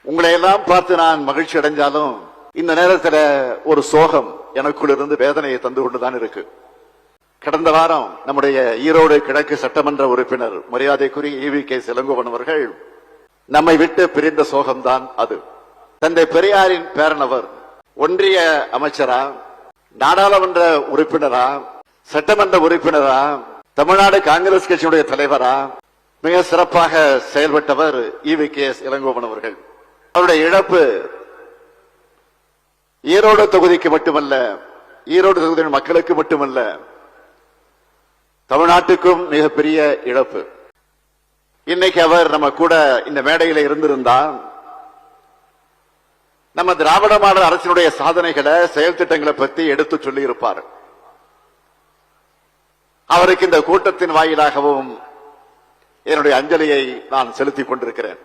உங்களை எல்லாம் பார்த்து நான் மகிழ்ச்சி அடைஞ்சாலும் இந்த நேரத்தில் ஒரு சோகம் எனக்குள் இருந்து வேதனையை தந்து கொண்டுதான் இருக்கு. கடந்த வாரம் நம்முடைய ஈரோடு கிழக்கு சட்டமன்ற உறுப்பினர் மரியாதைக்குரிய EVK இளங்கோவன் அவர்கள் நம்மை விட்டு பிரிந்த சோகம்தான் அது. தந்தை பெரியாரின் பேரனவர், ஒன்றிய அமைச்சரா, நாடாளுமன்ற உறுப்பினரா, சட்டமன்ற உறுப்பினரா, தமிழ்நாடு காங்கிரஸ் கட்சியுடைய தலைவரா மிக சிறப்பாக செயல்பட்டவர் EVK இளங்கோவன் அவர்கள். அவருடைய இழப்பு ஈரோடு தொகுதிக்கு மட்டுமல்ல, ஈரோடு தொகுதியின் மக்களுக்கு மட்டுமல்ல, தமிழ்நாட்டுக்கும் மிகப்பெரிய இழப்பு. இன்னைக்கு அவர் நம்ம கூட இந்த மேடையில் இருந்திருந்தா நம்ம திராவிட மாடல் அரசினுடைய சாதனைகளை, செயல் திட்டங்களை பற்றி எடுத்து சொல்லி இருப்பார். அவருக்கு இந்த கூட்டத்தின் வாயிலாகவும் என்னுடைய அஞ்சலியை நான் செலுத்திக் கொண்டிருக்கிறேன்.